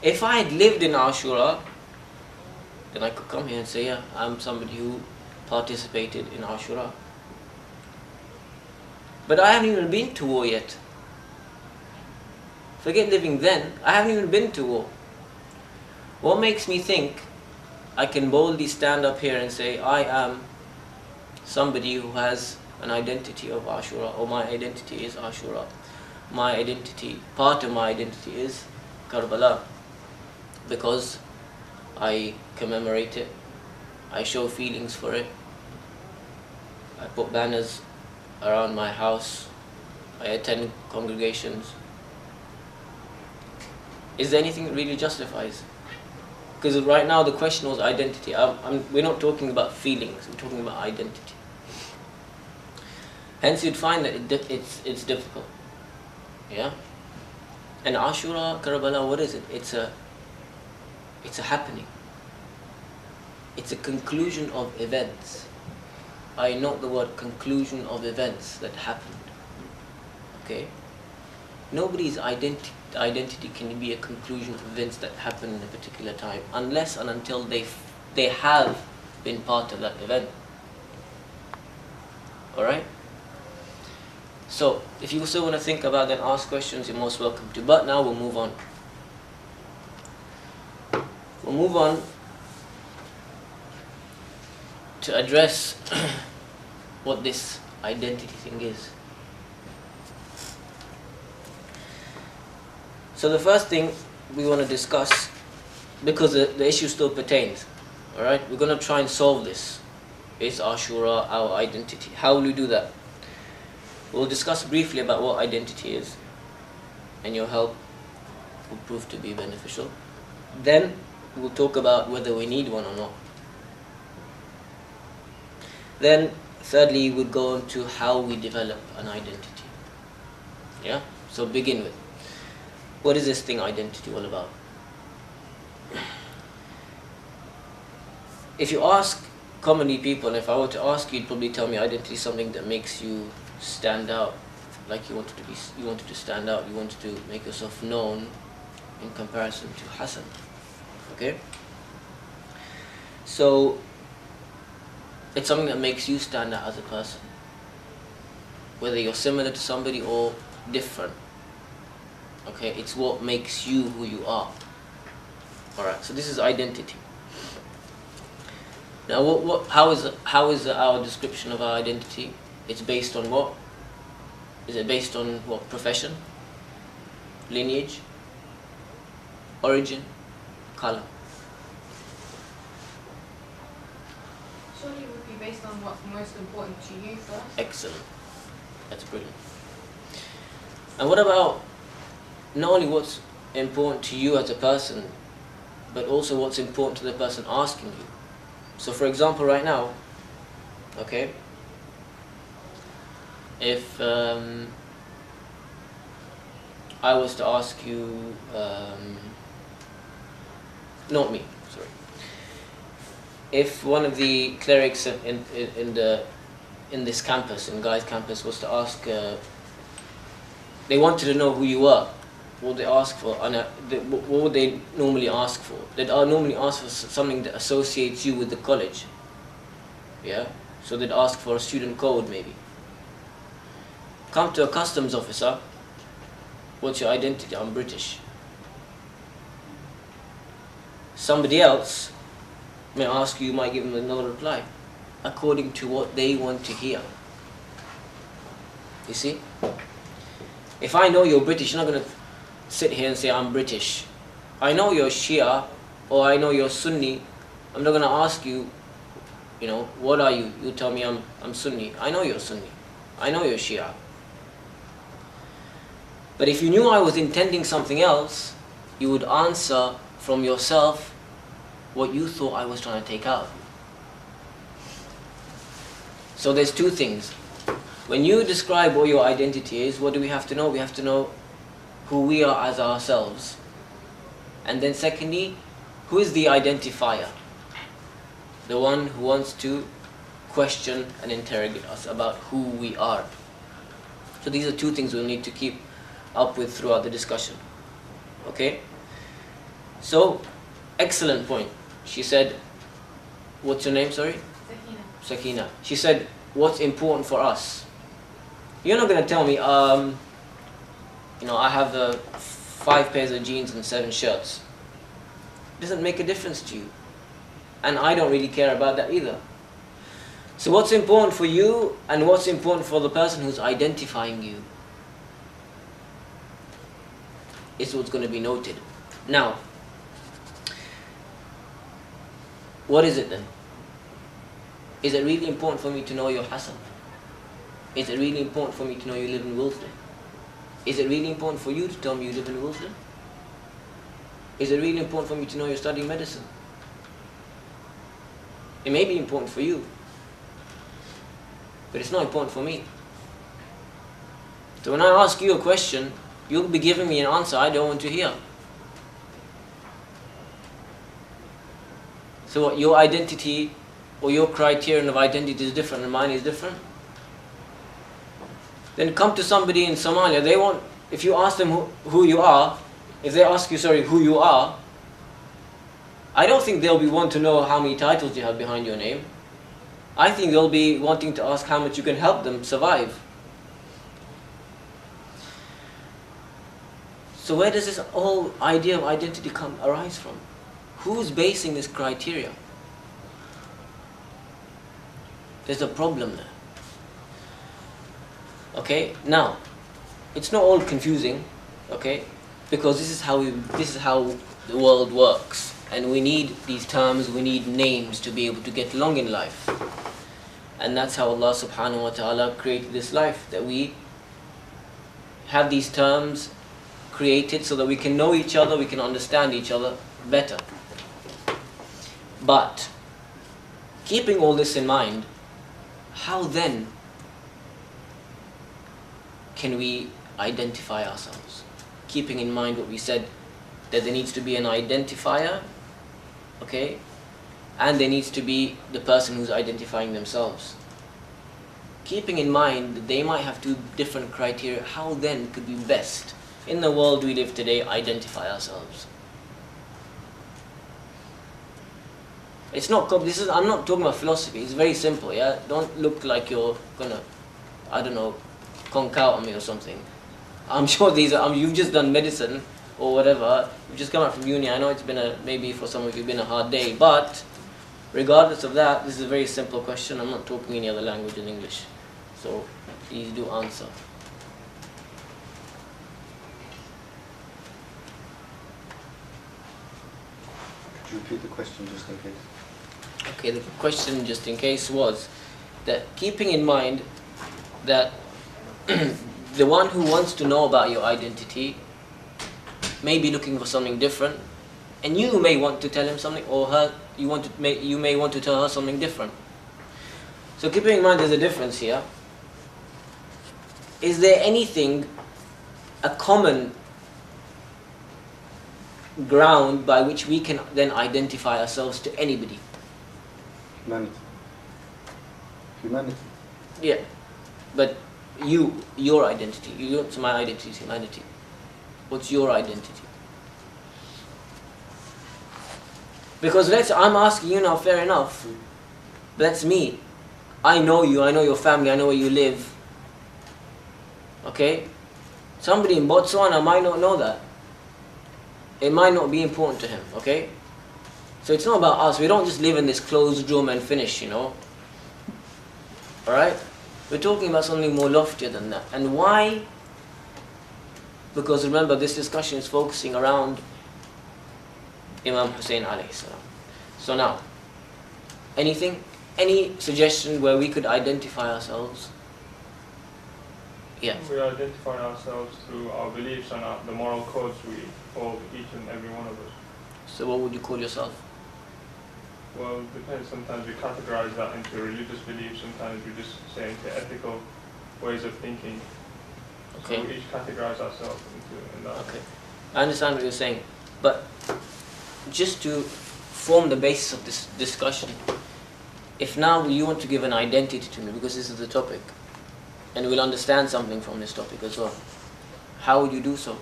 If I had lived in Ashura, then I could come here and say, yeah, I'm somebody who participated in Ashura. But I haven't even been to war yet. Forget living then, I haven't even been to war. What makes me think I can boldly stand up here and say, I am somebody who has an identity of Ashura, or my identity is Ashura. My identity, part of my identity is Karbala, because I commemorate it, I show feelings for it, I put banners around my house, I attend congregations. Is there anything that really justifies? Because right now the question was identity. We're not talking about feelings, we're talking about identity. Hence you'd find that it's difficult. Yeah? And Ashura, Karbala, what is it? It's a happening. It's a conclusion of events. I note the word conclusion of events that happened. Okay? Nobody's identity can be a conclusion of events that happen in a particular time, unless and until they have been part of that event. Alright? So, if you still want to think about that, ask questions, you're most welcome to. But now we'll move on. We'll move on to address what this identity thing is. So the first thing we want to discuss, because the issue still pertains, alright, we're going to try and solve this. Is Ashura our identity? How will we do that? We'll discuss briefly about what identity is, and your help will prove to be beneficial. Then we'll talk about whether we need one or not. Then thirdly, we'll go on to how we develop an identity. Yeah? So begin with, what is this thing identity all about? If you ask commonly people, if I were to ask you, you'd probably tell me identity is something that makes you stand out, like you wanted to stand out, you wanted to make yourself known in comparison to Hassan. Okay? So it's something that makes you stand out as a person, whether you're similar to somebody or different. Okay, it's what makes you who you are. Alright, so this is identity. Now how is our description of our identity? It's based on what? Is it based on what? Profession? Lineage? Origin? Color? Surely it would be based on what's most important to you first. Excellent. That's brilliant. And what about not only what's important to you as a person, but also what's important to the person asking you? So for example, right now, okay, if I was to ask you, not me, sorry. If one of the clerics in this campus, in Guy's campus, was to ask, they wanted to know who you were, what would they ask for? And what would they normally ask for? They'd normally ask for something that associates you with the college. Yeah? So they'd ask for a student code maybe. Come to a customs officer, what's your identity? I'm British. Somebody else may ask you, might give them another reply, according to what they want to hear. You see? If I know you're British, you're not going to sit here and say, I'm British. I know you're Shia, or I know you're Sunni. I'm not going to ask you, what are you? You tell me I'm Sunni. I know you're Sunni. I know you're Shia. But if you knew I was intending something else, you would answer from yourself what you thought I was trying to take out. So there's two things. When you describe what your identity is, what do we have to know? We have to know who we are as ourselves. And then secondly, who is the identifier? The one who wants to question and interrogate us about who we are. So these are two things we'll need to keep up with throughout the discussion. Okay? So, excellent point. She said, what's your name, sorry? Sakina. Sakina. She said, what's important for us? You're not going to tell me, I have 5 pairs of jeans and 7 shirts. It doesn't make a difference to you. And I don't really care about that either. So what's important for you and what's important for the person who's identifying you is what's going to be noted. Now, what is it then? Is it really important for me to know you're Hassan? Is it really important for me to know you live in Wilsden? Is it really important for you to tell me you live in Wilsden? Is it really important for me to know you're studying medicine? It may be important for you, but it's not important for me. So when I ask you a question, you'll be giving me an answer I don't want to hear. So what, your identity or your criterion of identity is different and mine is different? Then come to somebody in Somalia, if you ask them who you are, if they ask you, who you are, I don't think they'll be wanting to know how many titles you have behind your name. I think they'll be wanting to ask how much you can help them survive. So where does this whole idea of identity arise from? Who's basing this criteria? There's a problem there. Okay, now, it's not all confusing, okay, because this is how the world works, and we need these terms, we need names to be able to get along in life. And that's how Allah subhanahu wa ta'ala created this life, that we have these terms created so that we can know each other, we can understand each other better. But, keeping all this in mind, how then can we identify ourselves? Keeping in mind what we said, that there needs to be an identifier, okay, and there needs to be the person who's identifying themselves. Keeping in mind that they might have 2 different criteria, how then could we best, in the world we live today, identify ourselves? I'm not talking about philosophy, it's very simple, yeah? Don't look like you're gonna, conk out on me or something. I'm sure you've just done medicine or whatever, you've just come out from uni. I know it's been maybe for some of you been a hard day, but regardless of that, this is a very simple question. I'm not talking any other language than English, so please do answer. Could you repeat the question just in case? Okay, the question just in case was that keeping in mind that the one who wants to know about your identity may be looking for something different, and you may want to tell him something, or you may want to tell her something different. So keeping in mind there's a difference here. Is there anything, a common ground by which we can then identify ourselves to anybody? Humanity. Yeah, but your identity. You don't say my identity is humanity. What's your identity? Because I'm asking you now, fair enough. That's me. I know you, I know your family, I know where you live. Okay? Somebody in Botswana might not know that. It might not be important to him, okay? So it's not about us. We don't just live in this closed room and finish, Alright? We're talking about something more loftier than that. And why? Because remember, this discussion is focusing around Imam Hussein alayhi salam. So now, any suggestion where we could identify ourselves? Yeah. We identify ourselves through our beliefs and the moral codes we hold, each and every one of us. So what would you call yourself? Well, it depends. Sometimes we categorize that into religious beliefs, sometimes we just say into ethical ways of thinking. Okay. So we each categorize ourselves in that. Okay. I understand what you're saying. But just to form the basis of this discussion, if now you want to give an identity to me, because this is the topic, and we'll understand something from this topic as well, how would you do so?